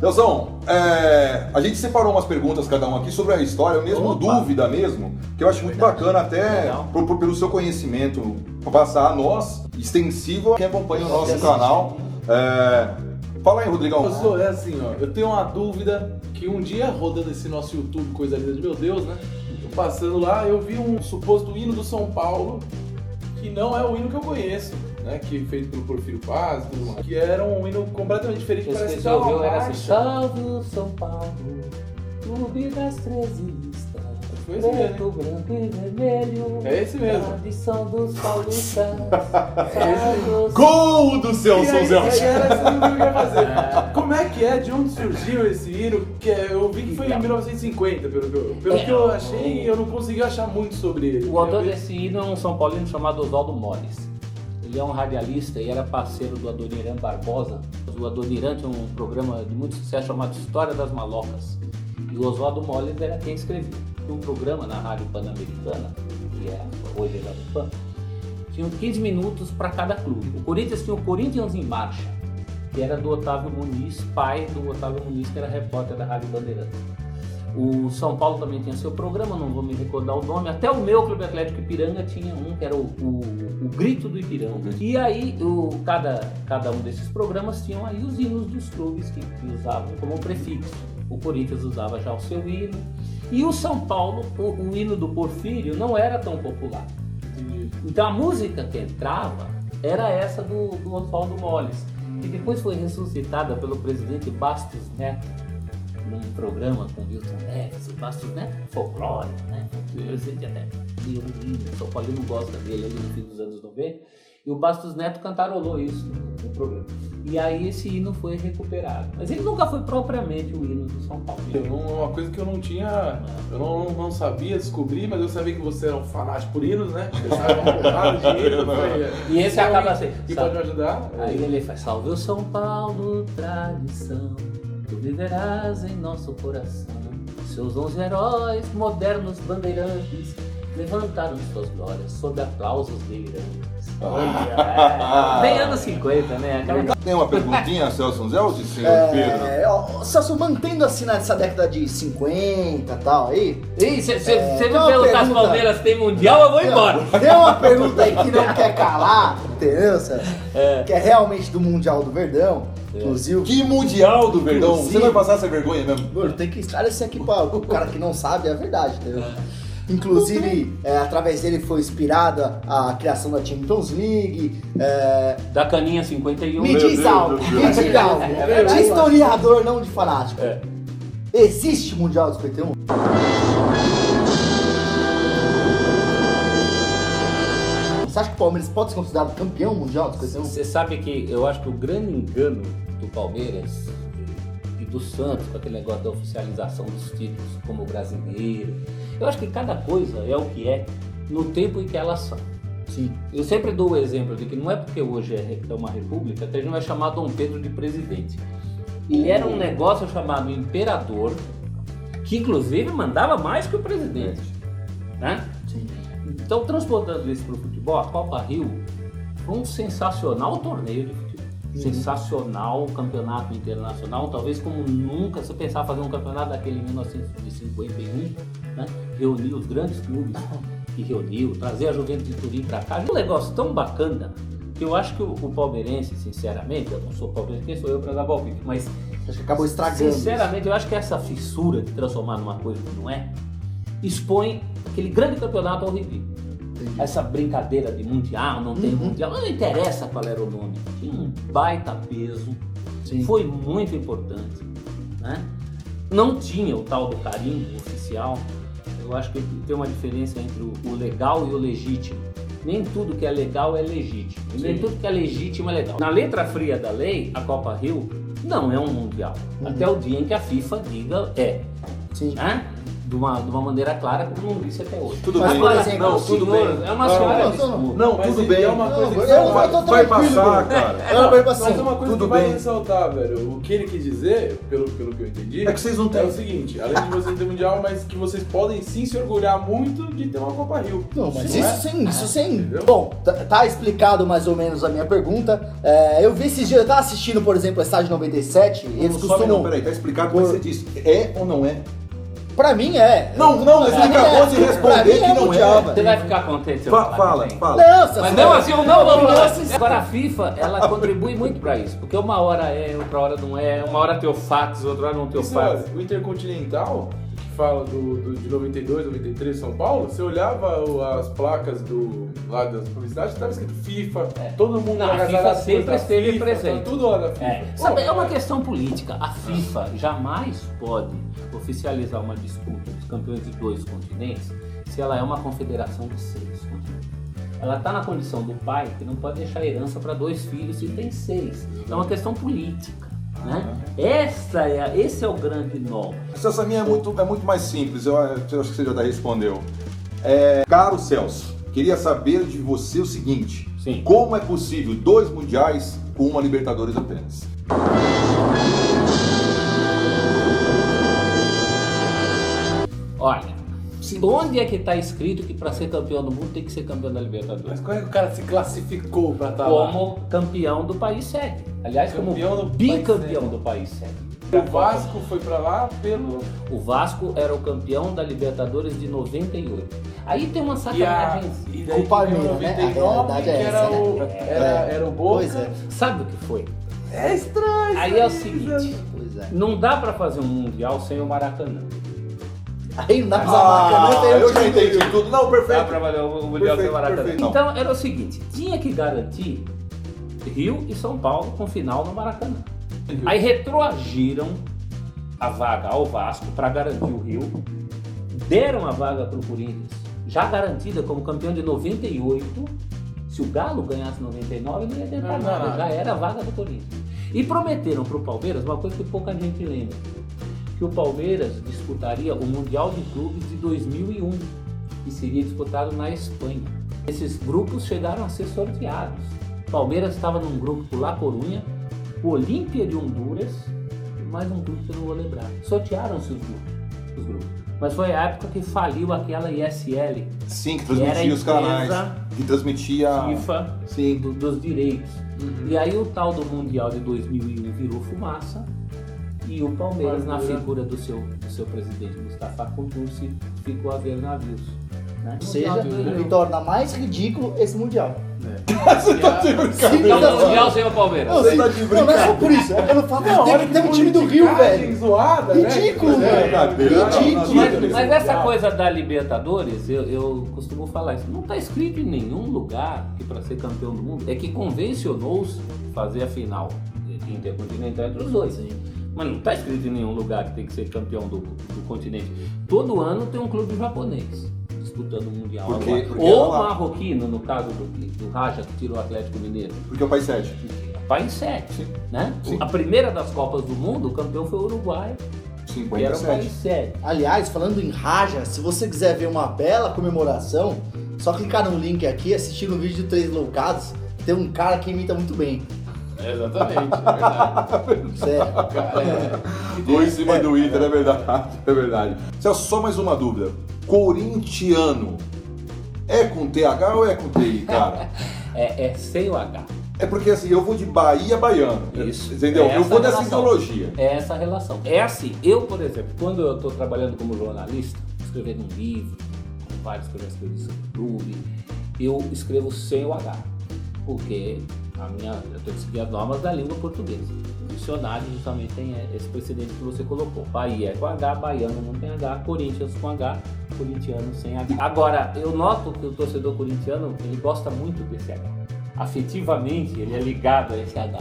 Nelson, a gente separou umas perguntas cada um aqui sobre a história, mesmo dúvida mesmo, que eu acho muito bacana até pelo seu conhecimento, passar a nós, extensivo a quem acompanha o nosso canal. Fala aí, Rodrigão. É assim, ó, eu tenho uma dúvida que um dia, rodando esse nosso YouTube, coisa linda de meu Deus, né? Passando lá, eu vi um suposto hino do São Paulo, que não é o hino que eu conheço, né? Que feito pelo Porfírio Paz e tudo mais. Que era um hino completamente diferente. Parece que já ouviu, era assim: salve o São Paulo, clube das 13 listas. Foi esse mesmo. Preto, branco e vermelho. É esse mesmo. Tradição dos paulistas. Gol do Celso Zé! Era essa dúvida que eu ia fazer. Como é que é? De onde surgiu esse hino? Que eu vi que foi em 1950, pelo que eu achei, eu não consegui achar muito sobre ele. O autor desse hino é um São Paulino chamado Oswaldo Moles. Ele é um radialista e era parceiro do Adoniran Barbosa. O Adoniran tinha um programa de muito sucesso chamado História das Malocas. E o Oswaldo Moles era quem escrevia. Um programa na Rádio Pan-Americana, que hoje é da Pan, tinham 15 minutos para cada clube. O Corinthians tinha o Corinthians em Marcha, que era do Otávio Muniz, pai do Otávio Muniz, que era repórter da Rádio Bandeirantes. O São Paulo também tinha seu programa, não vou me recordar o nome. Até o meu Clube Atlético Ipiranga tinha um, que era o Grito do Ipiranga. E aí, cada um desses programas tinham aí os hinos dos clubes que usavam como prefixo. O Corinthians usava já o seu hino. E o São Paulo, o hino do Porfírio, não era tão popular. Então a música que entrava era essa do Oswaldo Moles, que depois foi ressuscitada pelo presidente Bastos Neto, num programa com Wilton Neves. O Bastos Neto é folclórico, né? O presidente até viu o hino, o São Paulo não gosta dele ali no fim dos anos 90. E o Bastos Neto cantarolou isso no programa. E aí esse hino foi recuperado. Mas ele nunca foi propriamente o hino do São Paulo. Uma coisa que eu não tinha, eu não sabia descobrir, mas eu sabia que você era um fanático por hinos, né? Você sabe uma porrada de hinos. E esse acaba assim. E pode me ajudar? Aí ele faz: salve o São Paulo, tradição, tu viverás em nosso coração. Seus 11 heróis, modernos bandeirantes, levantaram suas glórias sob aplausos delirantes. Bem anos 50, né? Tem uma perguntinha, Celso Zé, ou de senhor Pedro? Celso, mantendo assim nessa década de 50 e tal aí. Você me perguntar se Palmeiras tem mundial, eu vou embora. Tem uma pergunta aí que não quer calar, entendeu, Celso? Que é realmente do Mundial do Verdão. Inclusive. Que Mundial do Verdão? Você vai passar essa vergonha mesmo? Mano, tem que esclarecer aqui para o cara que não sabe, é a verdade, entendeu? Inclusive, através dele foi inspirada a criação da Champions League. Da Caninha 51. Me diz algo. De historiador, não de fanático. Existe Mundial de 51? Você acha que o Palmeiras pode ser considerado campeão mundial de 51? Você sabe que eu acho que o grande engano do Palmeiras e do Santos, com aquele negócio da oficialização dos títulos como brasileiro, eu acho que cada coisa é o que é no tempo em que elas são. Sim. Eu sempre dou o exemplo de que não é porque hoje é uma república que a gente vai chamar Dom Pedro de presidente. Ele era um negócio chamado imperador, que inclusive mandava mais que o presidente, né? Sim. Então, transportando isso para o futebol, a Copa Rio foi um sensacional torneio de futebol. Sensacional campeonato internacional, talvez como nunca se pensar fazer um campeonato daquele em 1951, né? Reunir os grandes clubes que reuniu, trazer a Juventus de Turim para cá. Um negócio tão bacana que eu acho que o palmeirense, sinceramente, eu não sou palmeirense, quem sou eu para dar palpite, mas acho que acabou estragando. Sinceramente, eu acho que essa fissura de transformar numa coisa que não é, expõe aquele grande campeonato ao ridículo. Essa brincadeira de mundial, não tem mundial, não interessa qual era o nome. Tinha um baita peso, foi muito importante, né? Não tinha o tal do carimbo oficial. Eu acho que tem uma diferença entre o legal e o legítimo. Nem tudo que é legal é legítimo. E nem tudo que é legítimo é legal. Na letra fria da lei, a Copa Rio não é um mundial. Até o dia em que a FIFA diga é. Sim. Né? de uma maneira clara, como não disse até hoje. Tudo Mas, bem. por exemplo, não, tudo bem. É uma senhora. Não, Mas tudo bem. é uma coisa que Vai passar, cara. Mas é uma coisa tudo que vale bem. ressaltar, velho. O que ele quis dizer, pelo que eu entendi, É que vocês não têm. é o seguinte, além de vocês terem mundial, mas que vocês podem sim se orgulhar muito de ter uma Copa Rio. Não, mas Não é? isso sim. Bom, tá explicado mais ou menos a minha pergunta. Eu vi esses dias, eu tava assistindo, por exemplo, a Estádio 97, eles costumam... Peraí, tá explicado o que você disse. É ou não é? Pra mim é. Não, mas ele acabou de responder que não é. Você vai ficar contente se eu falar Fala. também? Nossa, Mas não assim, não. Agora a FIFA, ela contribui muito pra isso, porque uma hora é, outra hora não é, uma hora tem o fax, outra hora não tem o Isso, fax. o Intercontinental, que fala de 92, 93 São Paulo, você olhava as placas lá das publicidades, estava escrito FIFA, todo mundo Não, a agasalhado FIFA as coisas sempre da esteve FIFA, presente. tá tudo lá da FIFA. Sabe, é uma questão política. A FIFA jamais pode oficializar uma disputa dos campeões de 2 continentes se ela é uma confederação de 6 continentes. Ela está na condição do pai que não pode deixar herança para 2 filhos se tem 6. É uma questão política. Né? Esse é o grande nó. Essa minha é muito mais simples, eu acho que você já até respondeu. Caro Celso, queria saber de você o seguinte: Sim. Como é possível 2 mundiais com uma Libertadores apenas? Olha, onde é que está escrito que para ser campeão do mundo tem que ser campeão da Libertadores? Mas como é que o cara se classificou pra estar lá? Como campeão do país sede. Aliás, Campeão como do bicampeão país do país sede. O Vasco foi pra lá pelo... O Vasco era o campeão da Libertadores de 98. Aí tem uma sacanagem. E daí Culpa que veio minha, né? 99, A realidade é que essa, né? era o Boca. Pois é. Sabe o que foi? É estranho. Aí é o seguinte, Pois é. não dá pra fazer um mundial sem o Maracanã. Aí não dá pra usar Maracanã, tem eu já entendi tudo. Não, Dá perfeito. pra fazer o mundial sem o Maracanã. Perfeito. Então era o seguinte, tinha que garantir Rio e São Paulo com final no Maracanã. Aí retroagiram a vaga ao Vasco para garantir o Rio, deram a vaga para o Corinthians, já garantida como campeão de 98. Se o Galo ganhasse 99, não ia tentar nada, já era a vaga do Corinthians. E prometeram para o Palmeiras uma coisa que pouca gente lembra, que o Palmeiras disputaria o Mundial de Clubes de 2001, que seria disputado na Espanha. Esses grupos chegaram a ser sorteados. O Palmeiras estava num grupo com La Coruña, o Olímpia de Honduras, mais um grupo que eu não vou lembrar. Sortearam-se os grupos. Mas foi a época que faliu aquela ISL. Sim, que era a transmitia os canais. empresa Que transmitia... FIFA Sim. dos direitos. E aí o tal do Mundial de 2001 virou fumaça e o Palmeiras, na figura do seu presidente Mustafa Contursi, ficou a ver navios. Né? Ou seja, o que torna mais ridículo esse Mundial. Você tá de brincadeira. Então, o Mundial sem o Palmeiras. Você tá de Não é brincadeira. só por isso, é pelo fato de ter que ter um time do Rio, politicagem velho. zoada, Ridículo, né? velho. Ridículo. Mas essa coisa da Libertadores, eu costumo falar isso, não está escrito em nenhum lugar que para ser campeão do mundo é que convencionou-se fazer a final intercontinental entre os dois. Mas não está escrito em nenhum lugar que tem que ser campeão do continente. Todo ano tem um clube japonês disputando o Mundial. Porque Ou lá- marroquino, no caso do Raja, que tirou o Atlético Mineiro. Porque é o país 7. País 7, né? Sim. A primeira das Copas do Mundo, o campeão foi o Uruguai, que era o 57. país 7. Aliás, falando em Raja, se você quiser ver uma bela comemoração, só clicar no link aqui e assistir um vídeo de 3 Loucados, tem um cara que imita muito bem. Exatamente, é verdade. Sério. Gol em cima do Inter, é verdade. É verdade. Celso, só mais uma dúvida. Corintiano é com TH ou é com TI, cara? É sem o H. É porque assim, eu vou de Bahia a baiano. Isso. Entendeu? É Eu vou essa dessa relação. ideologia. É essa relação. É assim, eu, por exemplo, quando eu estou trabalhando como jornalista, escrevendo um livro, várias coisas sobre clube, eu escrevo sem o H. Porque eu tenho que seguir as normas da língua portuguesa. O dicionário justamente tem esse precedente que você colocou. Bahia é com H, baiano não tem H, Corinthians com H, corintiano sem H. Agora, eu noto que o torcedor corintiano, ele gosta muito desse H. Afetivamente, ele é ligado a esse H.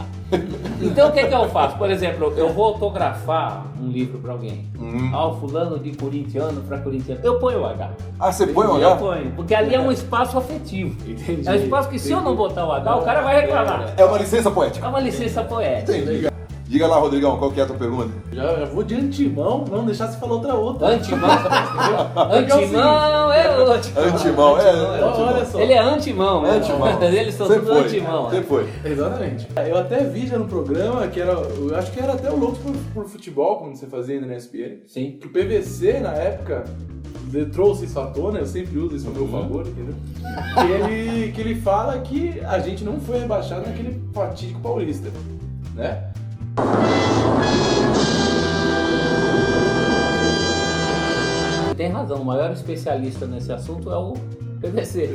Então, o que eu faço? Por exemplo, eu vou autografar um livro para alguém. O fulano de corintiano para corintiano. Eu ponho o H. Ah, você põe o Eu H? ponho, porque ali é um espaço afetivo. Entendi. É um espaço que se eu não botar o H, o cara vai reclamar. É uma licença poética. É uma licença poética. Entendi. Diga lá, Rodrigão, qual que é a tua pergunta? Já vou de antemão, não deixar você falar outra. Antimão? Antimão é outro. Antimão, Olha só. Ele é antimão, né? Antimão. Eles são tudo antimão. Sempre foi. Exatamente. Eu até vi já no programa que era, eu acho que era até o Loucos por Futebol, quando você fazia ainda na ESPN. Sim. Que o PVC, na época, trouxe isso à tona, eu sempre uso isso a meu favor, entendeu? Que ele fala que a gente não foi rebaixado naquele fatídico paulista, né? Tem razão, o maior especialista nesse assunto é o PVC.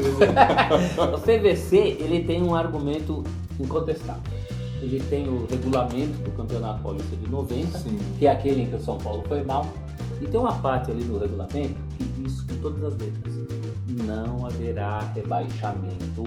O PVC, ele tem um argumento incontestável. Ele tem o regulamento do Campeonato Paulista de 90, Sim. que é aquele em que o São Paulo foi mal. E tem uma parte ali no regulamento que diz com todas as letras: não haverá rebaixamento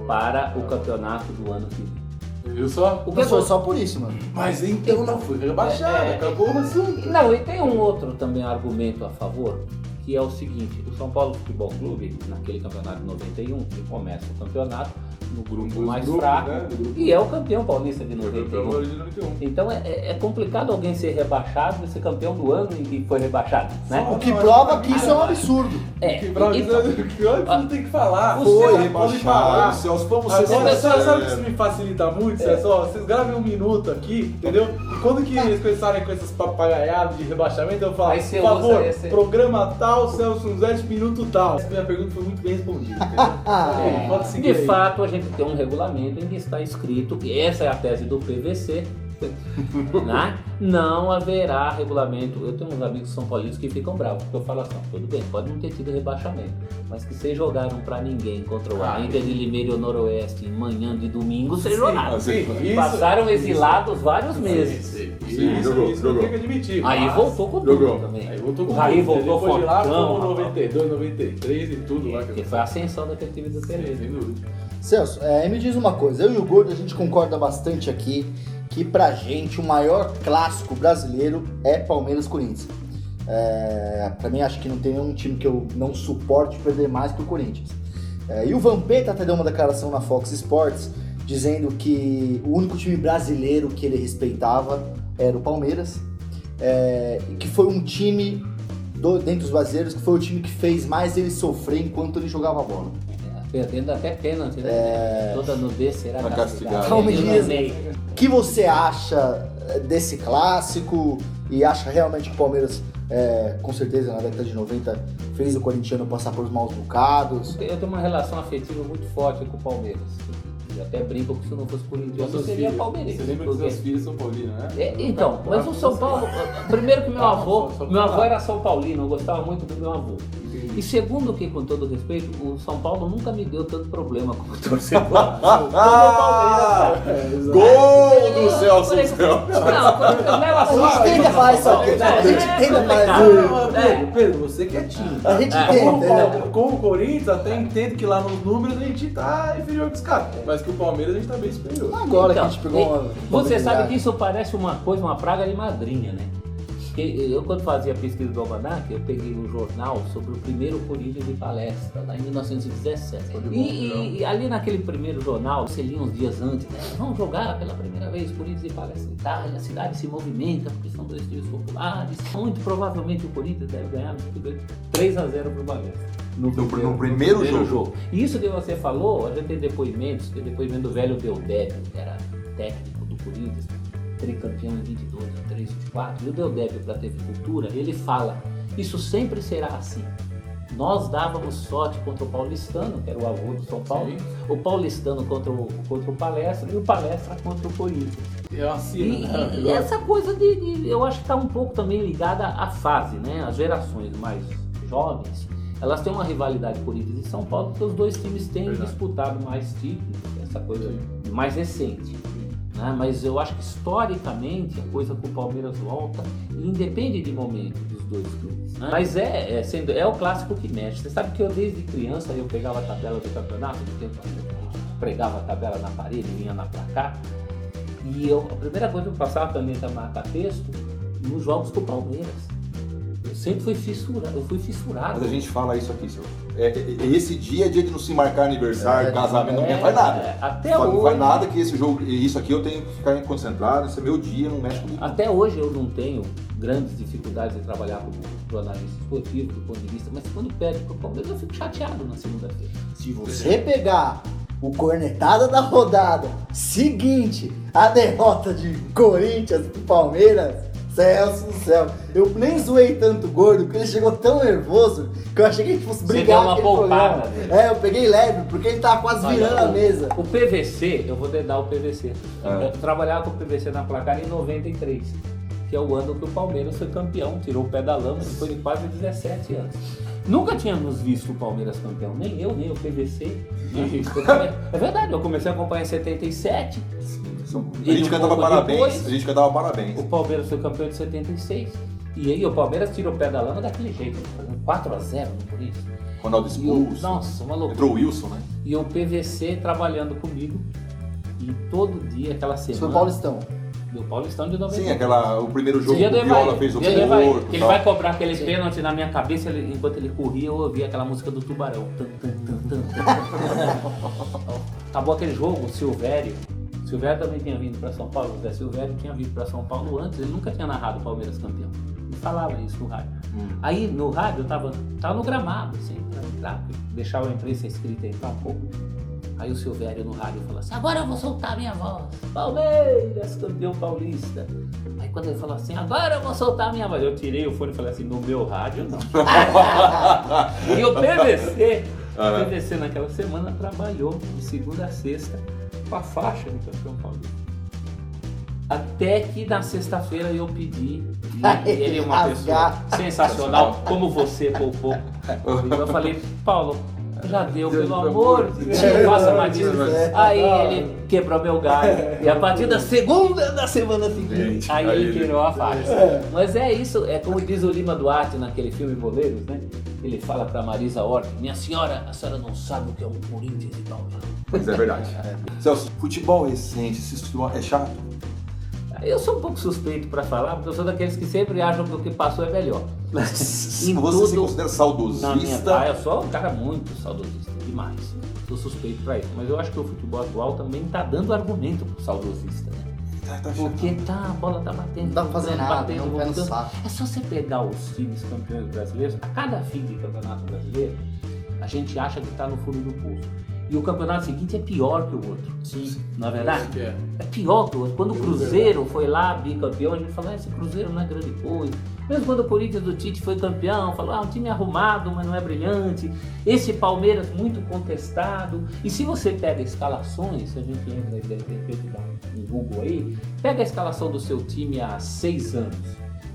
para o campeonato do ano que vem. Viu só? O que Foi só por isso, mano. Mas então não foi rebaixado, acabou o assunto. Não, e tem um outro também argumento a favor, que é o seguinte: o São Paulo Futebol Clube, naquele campeonato de 91, que começa o campeonato no grupo mais fraco, né? e é o campeão paulista de 91. De 91. Então é complicado alguém ser rebaixado e ser campeão do ano em que foi rebaixado, né? O que prova que isso é um absurdo. Que prova que você tem que falar. Foi Pode rebaixado, falar. Celso, vamos ser Agora, sinceros. sabe o que isso me facilita muito, Celso? Vocês gravem um minuto aqui, entendeu? E quando que eles começarem com essas papagaiadas de rebaixamento, eu falo, Aí você por favor, usa esse- programa tal, Celso Nuzete, minuto tal. Essa minha pergunta foi muito bem respondida, entendeu? Pode seguir De aí. fato, a gente tem um regulamento em que está escrito que essa é a tese do PVC, né? Não haverá regulamento. Eu tenho uns amigos são paulinos que ficam bravos, porque eu falo assim: tudo bem, pode não ter tido rebaixamento, mas que vocês jogaram pra ninguém contra o Inter de Limeira e o Noroeste em manhã de domingo, vocês jogaram. sim, isso. Passaram exilados vários meses. Sim, jogou. tem que admitir. Aí mas- voltou com tudo também. Aí voltou com O Raí tudo. voltou Depois de lá, fortão, como rapaz. 92, 93 e tudo lá. Que foi a ascensão daquele time do Pelé. Sem dúvida. Celso, me diz uma coisa, eu e o Gordo a gente concorda bastante aqui que pra gente o maior clássico brasileiro é Palmeiras-Corinthians. Pra mim acho que não tem nenhum time que eu não suporte perder mais que o Corinthians. E o Vampeta até deu uma declaração na Fox Sports dizendo que o único time brasileiro que ele respeitava era o Palmeiras, e que foi um time, dentre os brasileiros, que foi o time que fez mais ele sofrer enquanto ele jogava bola. Perdendo até pênalti, né? Toda nudez será Tá castigado. Calma, Eu Elias. amei. O que você acha desse clássico e acha realmente que o Palmeiras, com certeza, na década de 90, fez o corintiano passar por maus bocados? Eu tenho uma relação afetiva muito forte com o Palmeiras. Eu até brinco que se eu não fosse corintiano, eu seria palmeirense. Você lembra que porque- seus filhos são paulinos, né? Então, mas o São Paulo... Primeiro que meu avô só era São Paulino, eu gostava muito do meu avô. E segundo que, com todo respeito, o São Paulo nunca me deu tanto problema como torcedor. Como o Palmeiras. Gol do Celso Não, quando eu levo A gente tenta falar isso aqui, a gente tenta falar isso. Pedro, você quietinho. A gente Com tenta, com o Corinthians, até entendo que lá nos números a gente tá inferior dos caras. Mas que o Palmeiras a gente tá bem superior. Agora que a gente pegou uma... Você sabe que isso parece uma coisa, uma praga de madrinha, né? Porque eu, quando fazia a pesquisa do Almanac, eu peguei um jornal sobre o primeiro Corinthians de palestra, lá em 1917. E ali naquele primeiro jornal, você lia uns dias antes, né? Vamos jogar pela primeira vez Corinthians de palestra em Itália, a cidade se movimenta, porque são dois times populares. Muito provavelmente o Corinthians deve ganhar 3-0 pro Palestra. No primeiro jogo. E isso que você falou, a gente tem depoimentos, tem depoimento do velho Deodébio, que era técnico do Corinthians, tricampeão em 22, 23, 24, e o Deodébio da TV Cultura, ele fala: isso sempre será assim. Nós dávamos sorte contra o Paulistano, que era o avô do São Paulo, o Paulistano contra o Palestra e o Palestra contra o Corinthians. É assim, E essa coisa eu acho que está um pouco também ligada à fase, né? As gerações mais jovens, elas têm uma rivalidade Corinthians e São Paulo, porque os dois times têm disputado mais títulos, essa coisa mais recente. Né? Mas eu acho que historicamente a coisa com o Palmeiras volta e independe de momento dos dois clubes. Né? Mas é o clássico que mexe. Você sabe que eu desde criança eu pegava a tabela do campeonato, do tempo que eu pregava a tabela na parede, vinha na placar, e a primeira coisa que eu passava também a marcar texto nos jogos com o Palmeiras. Eu sempre fui fissurado. Mas a gente fala isso aqui, senhor. Esse dia é dia de não se marcar aniversário, casamento, não faz nada. Até hoje. Não faz nada que esse jogo, isso aqui eu tenho que ficar concentrado, esse é meu dia, não mexe comigo. Até hoje eu não tenho grandes dificuldades de trabalhar como jornalista esportivo, do ponto de vista, mas quando perde pro Palmeiras eu fico chateado na segunda-feira. Se você pegar o cornetada da rodada seguinte, a derrota de Corinthians pro Palmeiras, Celso do céu, eu nem zoei tanto o Gordo, porque ele chegou tão nervoso que eu achei que a gente fosse brigar. Você deu uma poupada nele. Eu peguei leve, porque ele tava quase virando a mesa. O PVC, eu vou dedar o PVC. Eu trabalhava com o PVC na Placar em 93, que é o ano que o Palmeiras foi campeão, tirou o pé da lama depois de quase 17 anos. Nunca tínhamos visto o Palmeiras campeão, nem eu, nem o PVC. É verdade, eu comecei a acompanhar em 77. A gente cantava parabéns. O Palmeiras foi campeão de 76. E aí o Palmeiras tirou o pé da lama daquele jeito, fazendo 4-0 no Corinthians. Ronaldo expulso. Nossa, uma loucura. Entrou o Wilson, né? E o PVC trabalhando comigo. E todo dia, aquela semana... Isso foi o Paulistão. Do Paulistão de 90. Sim, o primeiro jogo que o Viola fez o gol. Ele vai cobrar aquele pênalti na minha cabeça, enquanto ele corria, eu ouvia aquela música do Tubarão. Acabou aquele jogo, o Silvério também tinha vindo para São Paulo, o Zé Silvério tinha vindo para São Paulo antes, ele nunca tinha narrado o Palmeiras campeão. Ele falava isso no rádio. Aí no rádio eu tava no gramado, assim, pra entrar, deixava a imprensa escrita entrar um pouco. Aí o Silvério no rádio falou assim, agora eu vou soltar a minha voz, Palmeiras, campeão paulista. Aí quando ele falou assim, agora eu vou soltar a minha voz, eu tirei o fone e falei assim, no meu rádio não. E o PVC naquela semana trabalhou de segunda a sexta com a faixa de campeão paulista. Até que na sexta-feira eu pedi, e ele é uma pessoa sensacional, como você, poupou. Eu falei, Paulo, já deu, pelo amor de Deus, faça mais isso. Aí ele quebrou meu galho. E a partir da segunda da semana seguinte, aí ele tirou a faixa. Mas é isso, é como diz o Lima Duarte naquele filme Boleiros, né? Ele fala pra Marisa Hort, minha senhora, a senhora não sabe o que é um Corinthians e Palmeiras. Mas é verdade. Celso, futebol recente, esse futebol é chato? Eu sou um pouco suspeito pra falar, porque eu sou daqueles que sempre acham que o que passou é melhor. Você se considera saudosista? Eu sou um cara muito saudosista, demais. Sou suspeito pra isso. Mas eu acho que o futebol atual também tá dando argumento pro saudosista, né? Porque a bola tá batendo. Não dá pra fazer nada, não voltando. no saco. É só você pegar os times campeões brasileiros, a cada fim de campeonato brasileiro, a gente acha que tá no fundo do poço. E o campeonato seguinte é pior que o outro. Sim. Não é verdade? É pior que o outro. Quando o Cruzeiro foi lá, bicampeão, a gente falou, esse Cruzeiro não é grande coisa. Mesmo quando o Corinthians do Tite foi campeão, falou, um time arrumado, mas não é brilhante. Esse Palmeiras muito contestado. E se você pega escalações, se a gente entra e de repente dá um Google aí, pega a escalação do seu time há 6 anos.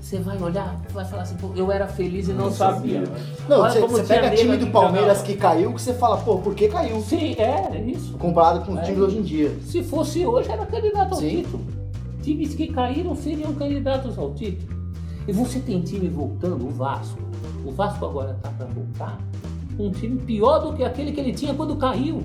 Você vai olhar, vai falar assim, pô, eu era feliz e não sabia. Não, você pega time do Palmeiras que caiu, que você fala, pô, por que caiu? Sim, é isso. Comparado com os times hoje em dia. Se fosse hoje, era candidato ao título. Times que caíram seriam candidatos ao título. E você tem time voltando, o Vasco. O Vasco agora tá para voltar com um time pior do que aquele que ele tinha quando caiu.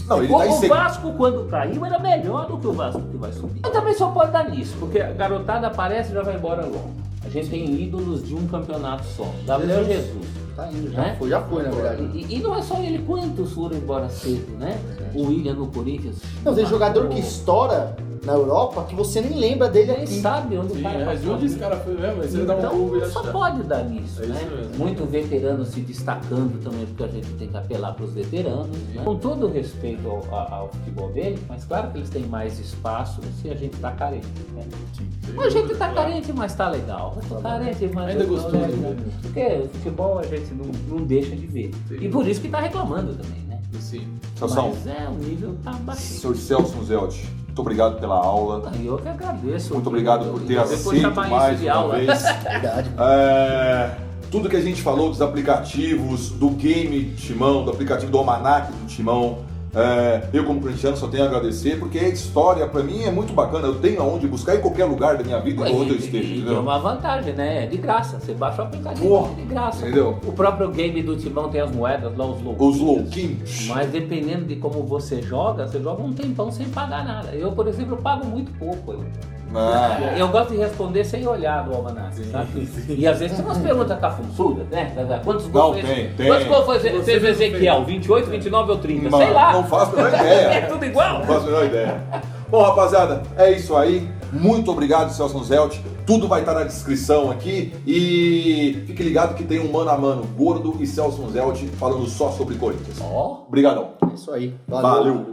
Não, ele o Vasco, quando caiu, era melhor do que o Vasco que vai subir. Mas também só pode dar nisso, porque a garotada aparece e já vai embora logo. A gente tem ídolos de um campeonato só. Gabriel Jesus. Tá indo, já foi, na verdade. E não é só ele, quantos foram embora cedo, né? O William no Corinthians. Não, tem jogador que estoura na Europa que você nem lembra dele aqui. Nem sabe onde o cara passou. Mas onde esse cara foi mesmo? Mas ele dá um Google e só pode dar nisso, né? Muito veterano se destacando também, porque a gente tem que apelar para os veteranos. Né? Com todo respeito ao futebol dele, mas claro que eles têm mais espaço se a gente tá carente, né? A gente tá carente, mas tá legal. Carente, mas ainda gostoso, né? Porque o futebol a gente não deixa de ver. E por isso que tá reclamando também, né? Sim. Mas o nível tá baixinho. Senhor Celso Museotti, muito obrigado pela aula. Eu que agradeço. Muito obrigado por ter aceito mais uma vez. Verdade. Tudo que a gente falou dos aplicativos, do game Timão, do aplicativo do Almanac do Timão, eu como corintiano só tenho a agradecer, porque a história pra mim é muito bacana, eu tenho aonde buscar em qualquer lugar da minha vida, onde eu esteja, e entendeu? tem uma vantagem, né? É de graça, você baixa o aplicativo, é de graça. Entendeu? O próprio game do Timão tem as moedas lá, os louquinhos. Mas dependendo de como você joga um tempão sem pagar nada. Eu, por exemplo, pago muito pouco. Eu gosto de responder sem olhar do almanac, sabe? E às vezes tem umas perguntas cafunçudas, né? Quantos gols fez o Ezequiel? 28, 29 ou 30? Sei lá. Não faço a menor ideia. É tudo igual. Não faço a menor ideia. Bom, rapaziada, é isso aí. Muito obrigado, Celso Zelt. Tudo vai estar na descrição aqui. E fique ligado que tem um mano a mano, Gordo e Celso Zelt, falando só sobre Corinthians. Obrigadão. É isso aí. Valeu.